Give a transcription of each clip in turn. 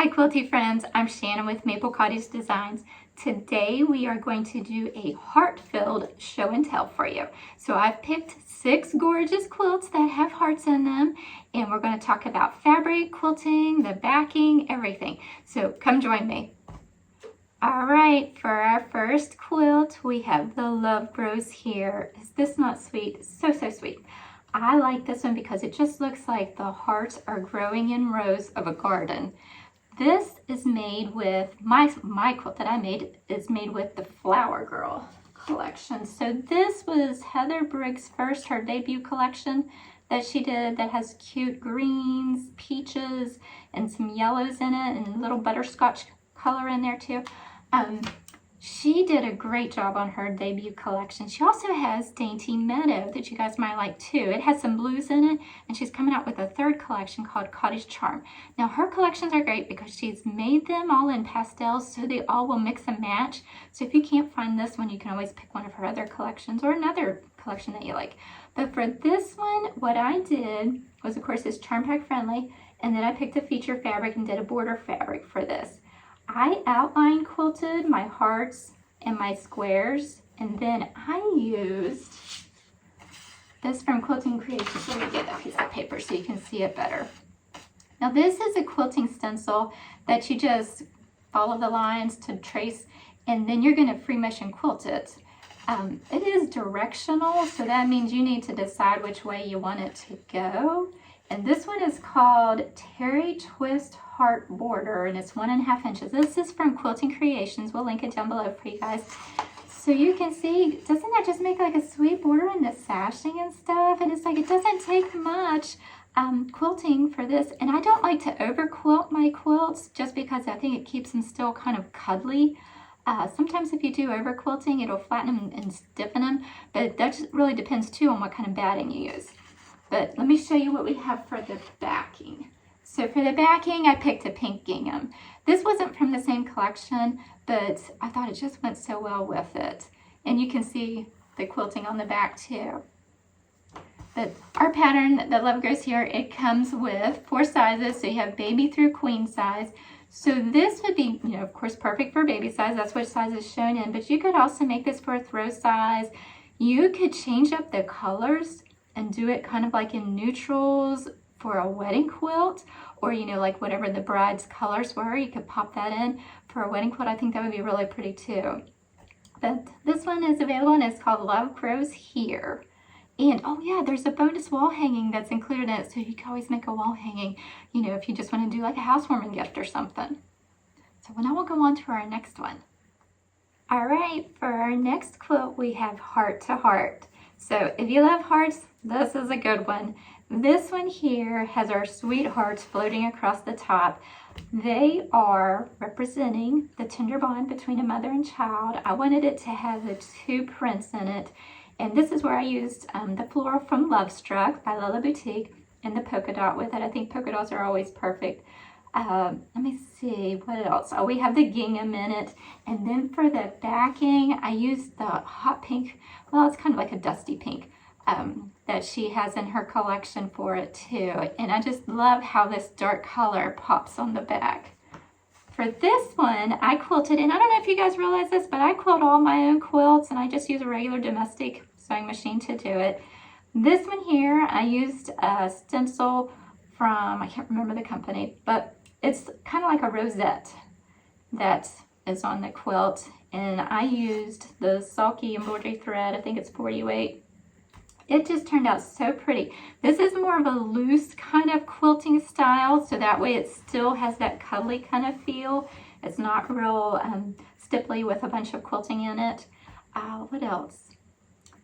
Hi Quilty friends, I'm Shannon with Maple Cottage Designs. Today we are going to do a heart-filled show and tell for you. So I've picked 6 gorgeous quilts that have hearts in them, and we're going to talk about fabric, quilting, the backing, everything. So come join me. Alright, for our first quilt we have the Love Grows here. Is this not sweet? So sweet. I like this one because it just looks like the hearts are growing in rows of a garden. This is made with, my quilt that I made is made with the Flower Girl collection. So this was Heather Briggs' first, her debut collection that she did that has cute greens, peaches, and some yellows in it, and a little butterscotch color in there too. She did a great job on her debut collection. She also has Dainty Meadow that you guys might like too. It has some blues in it, and she's coming out with a 3rd collection called Cottage Charm. Now her collections are great because she's made them all in pastels, so they all will mix and match. So if you can't find this one, you can always pick one of her other collections or another collection that you like. But for this one, what I did was, of course, it's Charm Pack friendly, and then I picked a feature fabric and did a border fabric for this. I outline quilted my hearts and my squares, and then I used this from Quilting Creations. Let me get that piece of paper so you can see it better. Now this is a quilting stencil that you just follow the lines to trace, and then you're going to free mesh and quilt it. It is directional, so that means you need to decide which way you want it to go. And this one is called Terry Twist Heart Border, and it's 1.5 inches. This is from Quilting Creations. We'll link it down below for you guys. So you can see, doesn't that just make like a sweet border in the sashing and stuff? And it's like, it doesn't take much quilting for this. And I don't like to over quilt my quilts just because I think it keeps them still kind of cuddly. Sometimes if you do over quilting, it'll flatten them and stiffen them, but that just really depends too on what kind of batting you use. But let me show you what we have for the backing. So for the backing, I picked a pink gingham. This wasn't from the same collection, but I thought it just went so well with it. And you can see the quilting on the back too. But our pattern, the Love Grows here, it comes with 4 sizes. So you have baby through queen size. So this would be, you know, of course, perfect for baby size. That's what size is shown in. But you could also make this for a throw size. You could change up the colors and do it kind of like in neutrals for a wedding quilt, or you know, like whatever the bride's colors were, you could pop that in for a wedding quilt. I think that would be really pretty too. But this one is available and it's called Love Grows Here. And oh yeah, there's a bonus wall hanging that's included in it, so you can always make a wall hanging, you know, if you just want to do like a housewarming gift or something. So now we'll go on to our next one. All right, for our next quilt we have Heart to Heart. So if you love hearts, this is a good one. This one here has our sweet hearts floating across the top. They are representing the tender bond between a mother and child. I wanted it to have the 2 prints in it. And this is where I used the floral from Love Struck by Lila Boutique and the polka dot with it. I think polka dots are always perfect. Let me see, what else? Oh, we have the gingham in it. And then for the backing, I used the hot pink. Well, it's kind of like a dusty pink that she has in her collection for it too. And I just love how this dark color pops on the back. For this one, I quilted, and I don't know if you guys realize this, but I quilt all my own quilts, and I just use a regular domestic sewing machine to do it. This one here, I used a stencil from, I can't remember the company, but it's kind of like a rosette that is on the quilt, and I used the Sulky embroidery thread. I think it's 40 weight. It just turned out so pretty. This is more of a loose kind of quilting style, so that way it still has that cuddly kind of feel. It's not real stipply with a bunch of quilting in it. What else?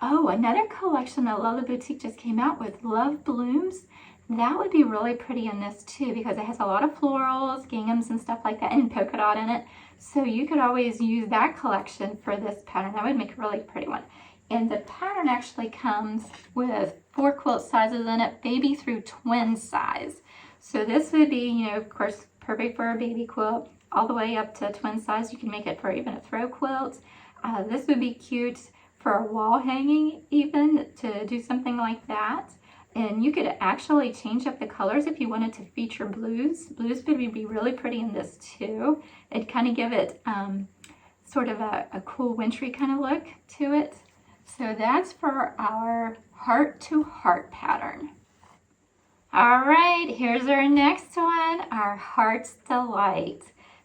Oh, another collection that Lila Boutique just came out with, Love Blooms. That would be really pretty in this too, because it has a lot of florals, ginghams, and stuff like that, and polka dot in it. So you could always use that collection for this pattern. That would make a really pretty one. And the pattern actually comes with 4 quilt sizes in it, baby through twin size. So this would be, you know, of course, perfect for a baby quilt, all the way up to twin size. You can make it for even a throw quilt. This would be cute for a wall hanging even, to do something like that. And you could actually change up the colors if you wanted to feature blues. Blues would be really pretty in this too. It'd kind of give it sort of a cool wintry kind of look to it. So that's for our heart to heart pattern. All right, here's our next one, our Heart's Delight.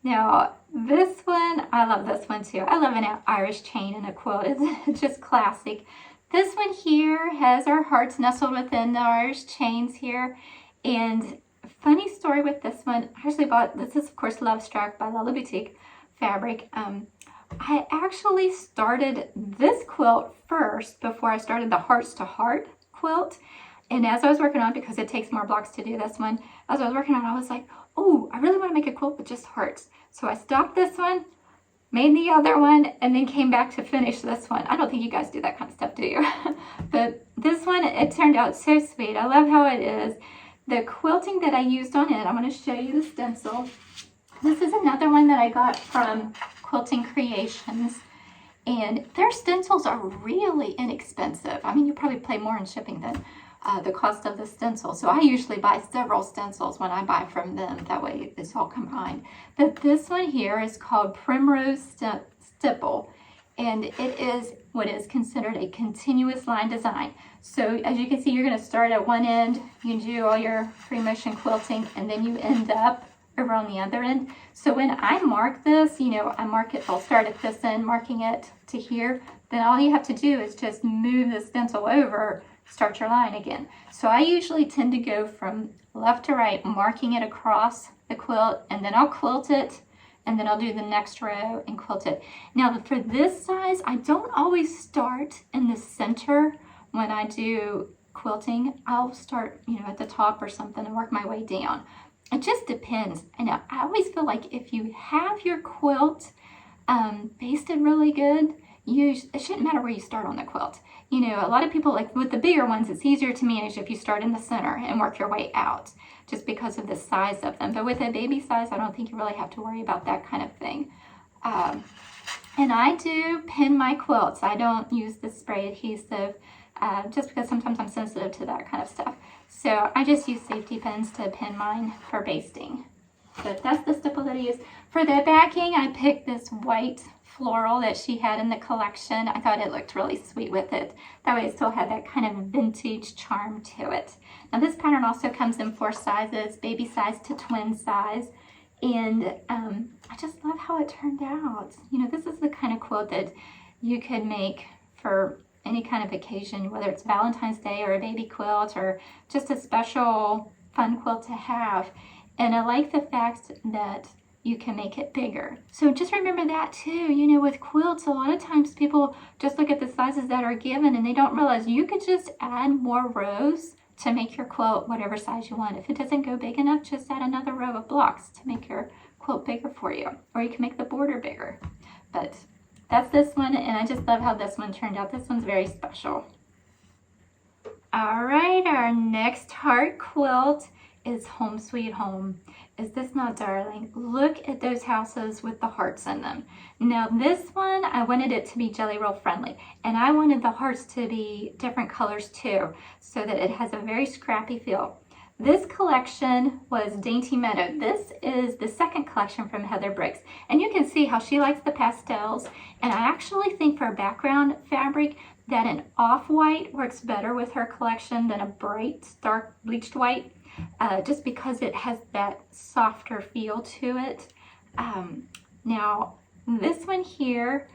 Now, this one, I love this one too. I love an Irish chain in a quilt. It's just classic. This one here has our hearts nestled within the Irish chains here. And funny story with this one, I actually bought, this is of course Love Struck by Lala Boutique fabric. I actually started this quilt first before I started the Hearts to Heart quilt. And as I was working on it, because it takes more blocks to do this one, as I was working on it, I was like, oh, I really want to make a quilt with just hearts. So I stopped this one, made the other one, and then came back to finish this one. I don't think you guys do that kind of stuff, do you? But this one, it turned out so sweet. I love how it is. The quilting that I used on it, I'm going to show you the stencil. This is another one that I got from Quilting Creations. And their stencils are really inexpensive. I mean, you probably pay more in shipping than the cost of the stencil. So I usually buy several stencils when I buy from them. That way it's all combined. But this one here is called Primrose Stipple. And it is what is considered a continuous line design. So as you can see, you're going to start at one end. You do all your free motion quilting, and then you end up over on the other end. So when I mark this, you know, I mark it, I'll start at this end, marking it to here. Then all you have to do is just move the stencil over, start your line again. So I usually tend to go from left to right, marking it across the quilt, and then I'll quilt it, and then I'll do the next row and quilt it. Now for this size, I don't always start in the center when I do quilting. I'll start, you know, at the top or something and work my way down. It just depends. And I always feel like if you have your quilt basted really good, it shouldn't matter where you start on the quilt. You know, a lot of people, like with the bigger ones, it's easier to manage if you start in the center and work your way out, just because of the size of them. But with a baby size, I don't think you really have to worry about that kind of thing. And I do pin my quilts. I don't use the spray adhesive just because sometimes I'm sensitive to that kind of stuff. So I just use safety pins to pin mine for basting. But that's the stipple that I use. For the backing, I picked this white floral that she had in the collection. I thought it looked really sweet with it. That way it still had that kind of vintage charm to it. Now this pattern also comes in 4 sizes, baby size to twin size. And I just love how it turned out. You know, this is the kind of quilt that you could make for any kind of occasion, whether it's Valentine's Day or a baby quilt or just a special fun quilt to have. And I like the fact that you can make it bigger. So just remember that too. You know, with quilts, a lot of times people just look at the sizes that are given and they don't realize you could just add more rows to make your quilt whatever size you want. If it doesn't go big enough, just add another row of blocks to make your quilt bigger for you. Or you can make the border bigger. But that's this one, and I just love how this one turned out. This one's very special. All right, our next heart quilt is Home Sweet Home. Is this not darling? Look at those houses with the hearts in them. Now this one, I wanted it to be jelly roll friendly, and I wanted the hearts to be different colors too, so that it has a very scrappy feel. This collection was Dainty Meadow. This is the second collection from Heather Briggs, and you can see how she likes the pastels, and I actually think for background fabric that an off-white works better with her collection than a bright, dark bleached white. Just because it has that softer feel to it. Now, this one here,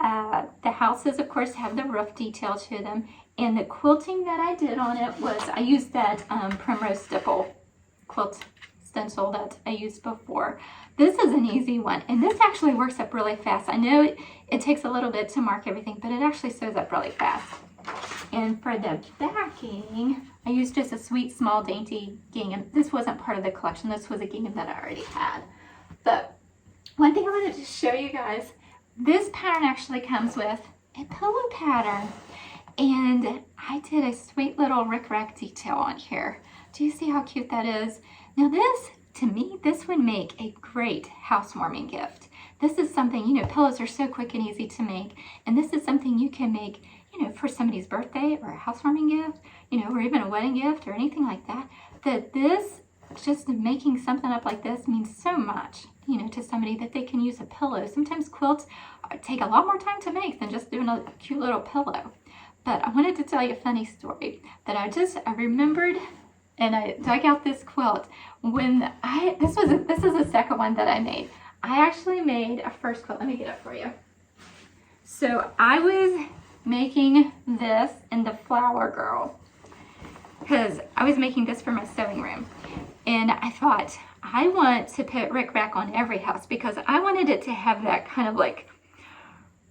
the houses, of course, have the roof detail to them. And the quilting that I did on it was, I used that Primrose Stipple quilt stencil that I used before. This is an easy one, and this actually works up really fast. I know it takes a little bit to mark everything, but it actually sews up really fast. And for the backing, I used just a sweet, small, dainty gingham. This wasn't part of the collection. This was a gingham that I already had. But one thing I wanted to show you guys, this pattern actually comes with a pillow pattern. And I did a sweet little rickrack detail on here. Do you see how cute that is? Now this, to me, this would make a great housewarming gift. This is something, you know, pillows are so quick and easy to make. And this is something you can make you know, for somebody's birthday or a housewarming gift, you know, or even a wedding gift or anything like that, that this, just making something up like this means so much, you know, to somebody, that they can use a pillow. Sometimes quilts take a lot more time to make than just doing a cute little pillow. But I wanted to tell you a funny story that I remembered, and I dug out this quilt when this is the second one that I made. I actually made a first quilt. Let me get it for you. So I was making this in the Flower Girl because I was making this for my sewing room. And I thought, I want to put rickrack on every house because I wanted it to have that kind of like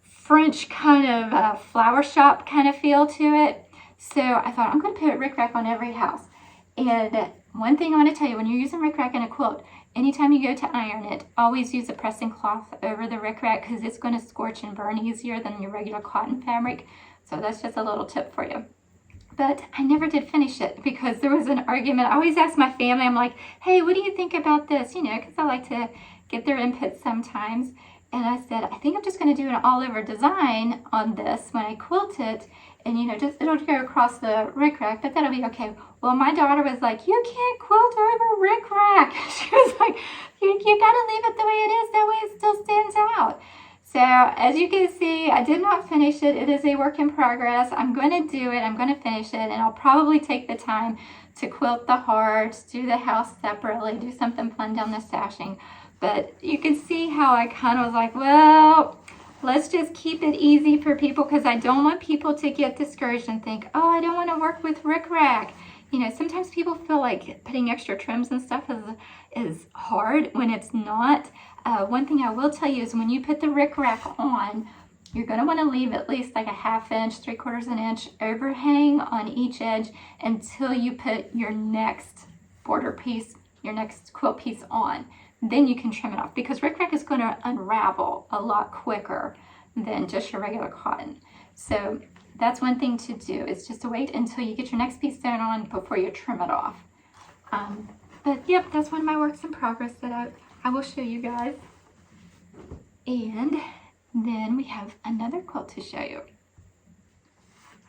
French kind of flower shop kind of feel to it. So I thought, I'm going to put rickrack on every house. And one thing I want to tell you, when you're using rickrack in a quilt, anytime you go to iron it, always use a pressing cloth over the rickrack because it's going to scorch and burn easier than your regular cotton fabric. So that's just a little tip for you. But I never did finish it because there was an argument. I always ask my family, I'm like, hey, what do you think about this? You know, because I like to get their input sometimes. And I said, I think I'm just going to do an all-over design on this when I quilt it. And, you know, just it'll go across the rickrack, but that'll be okay. Well, my daughter was like, you can't quilt over rickrack. She was like, you got to leave it the way it is. That way it still stands out. So as you can see, I did not finish it. It is a work in progress. I'm going to do it. I'm going to finish it. And I'll probably take the time to quilt the hearts, do the house separately, do something fun down the sashing. But you can see how I kind of was like, well, let's just keep it easy for people because I don't want people to get discouraged and think, oh, I don't want to work with rickrack. You know, sometimes people feel like putting extra trims and stuff is hard when it's not. One thing I will tell you is when you put the rickrack on, you're going to want to leave at least like a 1/2 inch, 3/4 inch overhang on each edge until you put your next border piece, your next quilt piece on. Then you can trim it off because rickrack is going to unravel a lot quicker than just your regular cotton. So that's one thing to do, is just to wait until you get your next piece sewn on before you trim it off. But yep, that's one of my works in progress that I will show you guys. And then we have another quilt to show you.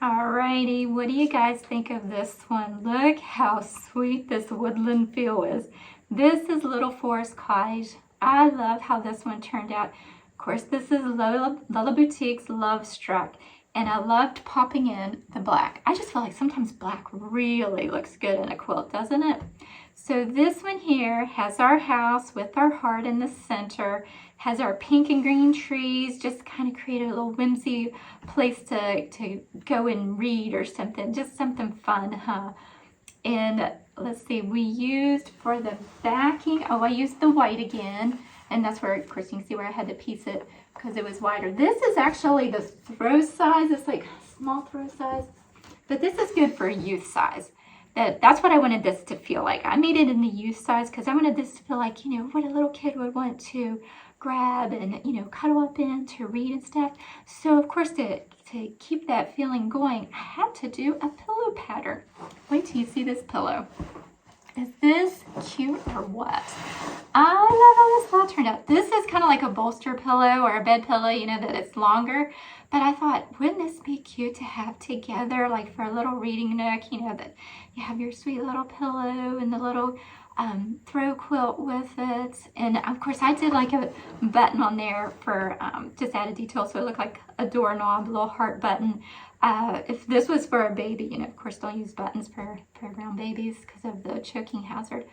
Alrighty, what do you guys think of this one? Look how sweet this woodland feel is. This is Little Forest Cottage. I love how this one turned out. Of course, this is Lola Boutique's Love Struck. And I loved popping in the black. I just feel like sometimes black really looks good in a quilt, doesn't it? So this one here has our house with our heart in the center, has our pink and green trees, just kind of create a little whimsy place to go and read or something, just something fun, huh? And let's see, we used for the backing, I used the white again, and that's where, of course, you can see where I had to piece it because it was wider. This is actually the throw size. It's like small throw size, but this is good for youth size. That's what I wanted this to feel like. I made it in the youth size because I wanted this to feel like, you know, what a little kid would want to grab and, you know, cuddle up in to read and stuff. So, of course, to keep that feeling going, I had to do a pillow pattern. Wait till you see this pillow. Is this cute or what? I love how this pillow turned out. This is kind of like a bolster pillow or a bed pillow, you know, that it's longer. But I thought, wouldn't this be cute to have together, like for a little reading nook, you know, that you have your sweet little pillow and the little throw quilt with it. And of course I did like a button on there for just added detail so it looked like a doorknob, a little heart button. If this was for a baby, you know, of course don't use buttons for around babies because of the choking hazard.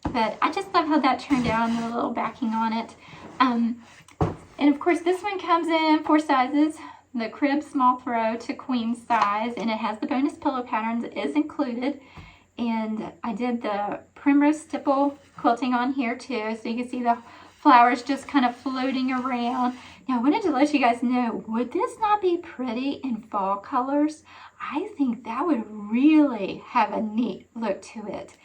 But I just love how that turned out and the little backing on it. And of course this one comes in 4 sizes. The crib small throw to queen size, and it has the bonus pillow patterns is included. And I did the primrose stipple quilting on here too, so you can see the flowers just kind of floating around. Now I wanted to let you guys know, would this not be pretty in fall colors? I think that would really have a neat look to it.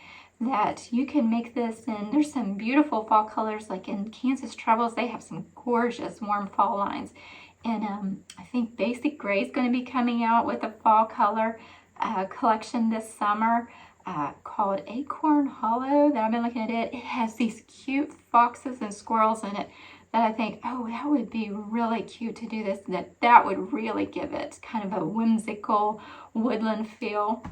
That you can make this in, there's some beautiful fall colors, like in Kansas Troubles, they have some gorgeous warm fall lines. And I think Basic Gray is going to be coming out with a fall color collection this summer called Acorn Hollow that I've been looking at it. It has these cute foxes and squirrels in it that I think, oh, that would be really cute to do this, that would really give it kind of a whimsical woodland feel.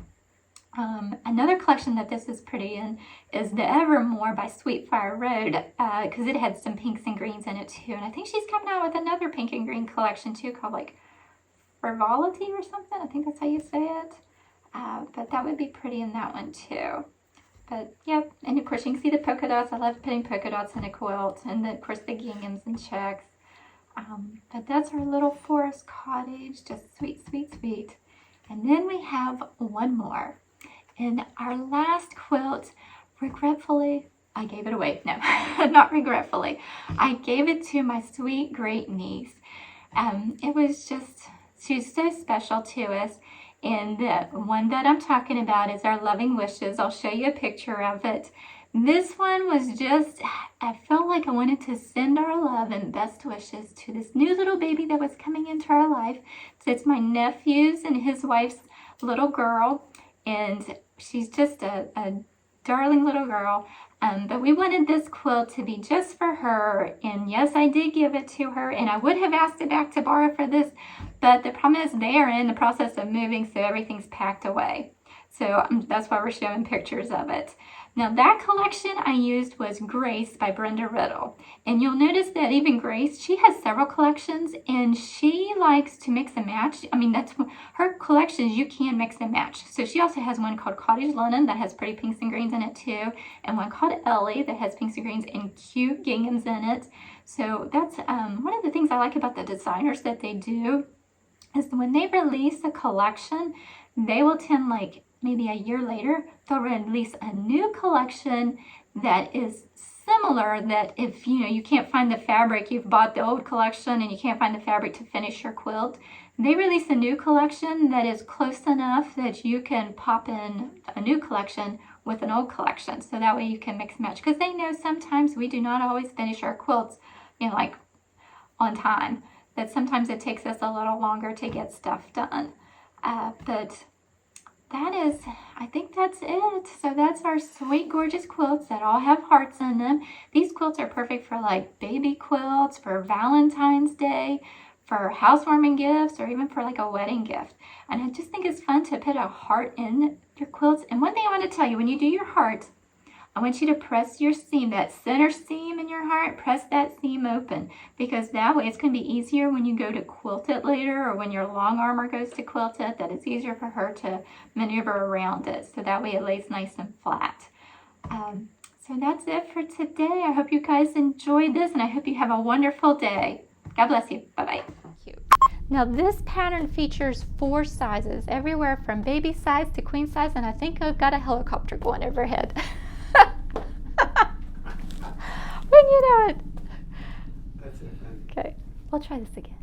Another collection that this is pretty in is the Evermore by Sweetfire Road, because it had some pinks and greens in it too. And I think she's coming out with another pink and green collection too, called like Frivolity or something. I think that's how you say it. But that would be pretty in that one too. But yep, and of course you can see the polka dots. I love putting polka dots in a quilt, and of course the ginghams and checks. But that's our little forest cottage, just sweet, sweet, sweet. And then we have one more. And our last quilt, regretfully, I gave it away. No, not regretfully. I gave it to my sweet great niece. It was just, she's so special to us. And the one that I'm talking about is our Loving Wishes. I'll show you a picture of it. This one was just, I felt like I wanted to send our love and best wishes to this new little baby that was coming into our life. So it's my nephew's and his wife's little girl. And she's just a darling little girl. But we wanted this quilt to be just for her. And yes, I did give it to her. And I would have asked it back to borrow for this. But the problem is they are in the process of moving, so everything's packed away. So that's why we're showing pictures of it. Now that collection I used was Grace by Brenda Riddle. And you'll notice that even Grace, she has several collections and she likes to mix and match. I mean, that's her collections, you can mix and match. So she also has one called Cottage Linen that has pretty pinks and greens in it too. And one called Ellie that has pinks and greens and cute ginghams in it. So that's one of the things I like about the designers that they do is when they release a collection, they will tend like maybe a year later, they'll release a new collection that is similar, that if you can't find the fabric, you've bought the old collection and you can't find the fabric to finish your quilt, they release a new collection that is close enough that you can pop in a new collection with an old collection. So that way you can mix and match. Because they know sometimes we do not always finish our quilts, like on time. That sometimes it takes us a little longer to get stuff done. But that is, I think that's it. So that's our sweet, gorgeous quilts that all have hearts in them. These quilts are perfect for like baby quilts, for Valentine's Day, for housewarming gifts, or even for like a wedding gift. And I just think it's fun to put a heart in your quilts. And one thing I want to tell you, when you do your heart, I want you to press your seam, that center seam in your heart, press that seam open, because that way it's going to be easier when you go to quilt it later, or when your long armer goes to quilt it, that it's easier for her to maneuver around it. So that way it lays nice and flat. So that's it for today. I hope you guys enjoyed this, and I hope you have a wonderful day. God bless you. Bye-bye. Now this pattern features 4 sizes, everywhere from baby size to queen size, and I think I've got a helicopter going overhead. When you know it. That's it. Okay, we'll try this again.